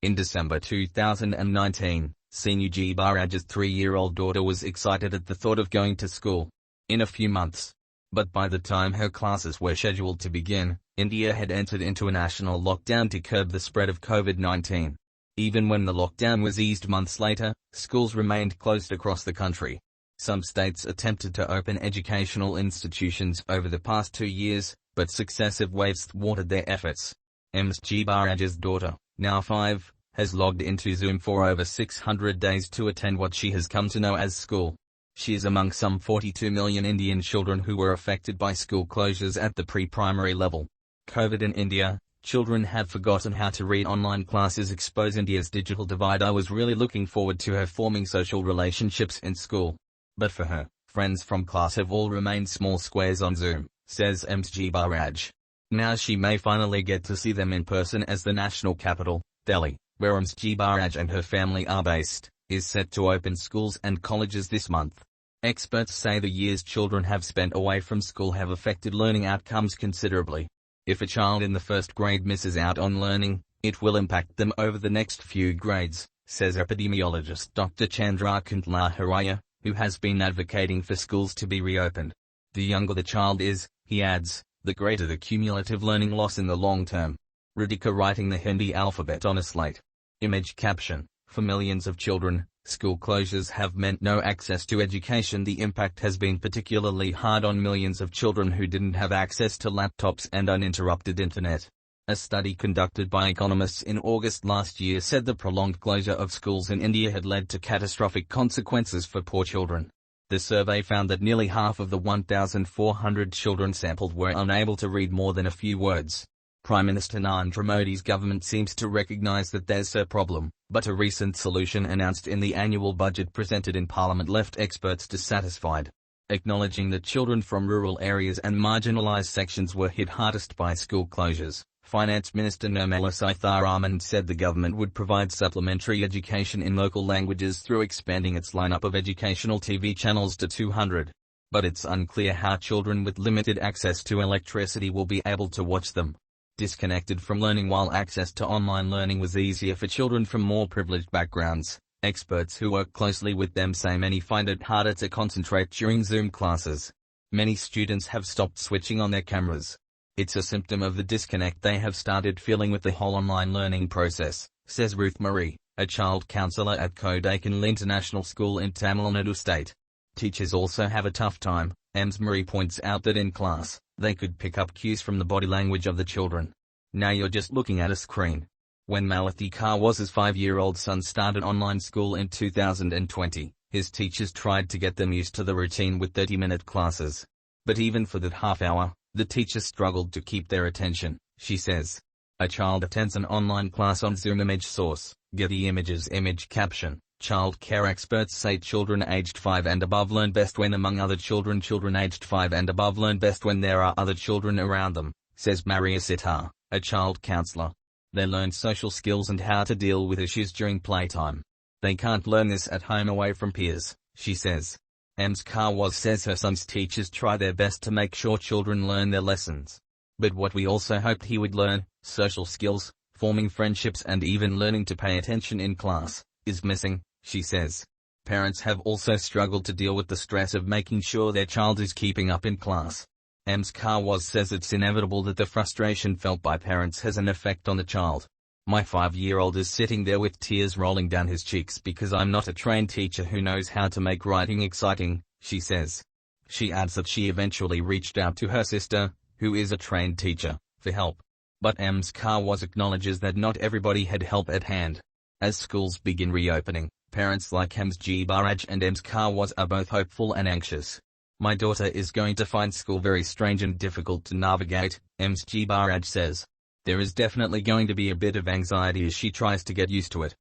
In December 2019, Seenu Baraj's 3-year-old daughter was excited at the thought of going to school in a few months. But by the time her classes were scheduled to begin, India had entered into a national lockdown to curb the spread of COVID-19. Even when the lockdown was eased months later, schools remained closed across the country. Some states attempted to open educational institutions over the past 2 years, but successive waves thwarted their efforts. MG Baraj's daughter, now 5, has logged into Zoom for over 600 days to attend what she has come to know as school. She is among some 42 million Indian children who were affected by school closures at the pre-primary level. COVID in India, children have forgotten how to read. Online classes expose India's digital divide. I was really looking forward to her forming social relationships in school. But for her, friends from class have all remained small squares on Zoom, says MG Baraj. Now she may finally get to see them in person as the national capital, Delhi, where MG Baraj and her family are based, is set to open schools and colleges this month. Experts say the years children have spent away from school have affected learning outcomes considerably. If a child in the first grade misses out on learning, it will impact them over the next few grades, says epidemiologist Dr. Chandrakant Haraya, who has been advocating for schools to be reopened. The younger the child is, he adds, the greater the cumulative learning loss in the long term. Radhika writing the Hindi alphabet on a slate. Image caption. For millions of children, school closures have meant no access to education. The impact has been particularly hard on millions of children who didn't have access to laptops and uninterrupted internet. A study conducted by economists in August last year said the prolonged closure of schools in India had led to catastrophic consequences for poor children. The survey found that nearly half of the 1,400 children sampled were unable to read more than a few words. Prime Minister Narendra Modi's government seems to recognize that there's a problem, but a recent solution announced in the annual budget presented in Parliament left experts dissatisfied. Acknowledging that children from rural areas and marginalized sections were hit hardest by school closures, Finance Minister Nirmala Sitharaman said the government would provide supplementary education in local languages through expanding its lineup of educational TV channels to 200. But it's unclear how children with limited access to electricity will be able to watch them. Disconnected from learning while access to online learning was easier for children from more privileged backgrounds, experts who work closely with them say many find it harder to concentrate during Zoom classes. Many students have stopped switching on their cameras. It's a symptom of the disconnect they have started feeling with the whole online learning process, says Ruth Marie, a child counselor at Kodaikanal International School in Tamil Nadu State. Teachers also have a tough time. Ms. Marie points out that in class, they could pick up cues from the body language of the children. Now you're just looking at a screen. When Malathi Karwaz's 5-year-old son started online school in 2020, his teachers tried to get them used to the routine with 30-minute classes. But even for that half hour, the teachers struggled to keep their attention, she says. A child attends an online class on Zoom. Image source, Getty Images. Image caption. Child care experts say children aged 5 and above learn best when among other children. Children aged 5 and above learn best when there are other children around them, says Maria Sitar, a child counselor. They learn social skills and how to deal with issues during playtime. They can't learn this at home away from peers, she says. Ms. Karwaz says her son's teachers try their best to make sure children learn their lessons. But what we also hoped he would learn, social skills, forming friendships and even learning to pay attention in class, is missing, she says. Parents have also struggled to deal with the stress of making sure their child is keeping up in class. Ms. Karwaz says it's inevitable that the frustration felt by parents has an effect on the child. My 5-year-old is sitting there with tears rolling down his cheeks because I'm not a trained teacher who knows how to make writing exciting, she says. She adds that she eventually reached out to her sister, who is a trained teacher, for help. But Ms. Karwaz acknowledges that not everybody had help at hand. As schools begin reopening, parents like MG Baraj and Ms. Karwaz are both hopeful and anxious. My daughter is going to find school very strange and difficult to navigate, MG Baraj says. There is definitely going to be a bit of anxiety as she tries to get used to it.